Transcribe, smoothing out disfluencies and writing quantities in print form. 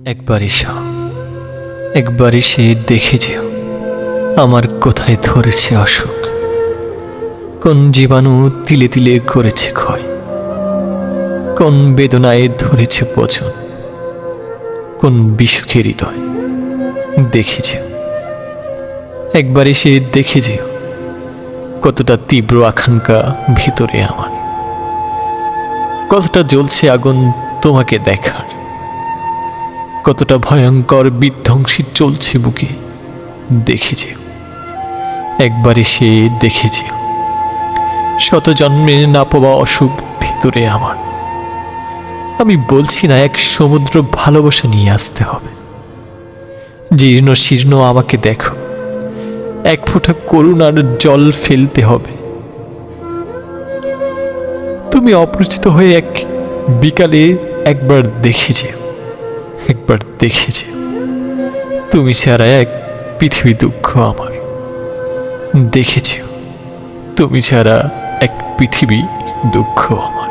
একবার এসো, একবার এসে দেখে যেও আমার কোথায় ধরেছে অসুখ, কোন জীবাণু তিলে তিলে করেছে ক্ষয়, কোন বেদনায় ধরেছে পচন, কোন বিসুখে হৃদয় দেখে যেও। একবার এসে দেখে যেও কতটা তীব্র আকাঙ্ক্ষা ভিতরে আমার, কতটা জ্বলছে আগুন তোমাকে দেখার, কতটা ভয়ঙ্কর বিধ্বংসী চলছে বুকে দেখে যেও। একবার এসে দেখে যেও শত জন্মে না পাওয়া অসুখ ভিতরে আমার। আমি বলছি না এক সমুদ্র ভালোবাসা নিয়ে আসতে হবে, জীর্ণ শীর্ণ আমাকে দেখো, এক ফোঁটা করুণার জল ফেলতে হবে। তুমি অপরিচিত হয়ে এক বিকালে একবার দেখে যেও, একবার দেখে যেও তুমি ছাড়া এক পৃথিবী দুঃখ আমার। দেখে যেও তুমি ছাড়া এক পৃথিবী দুঃখ আমার।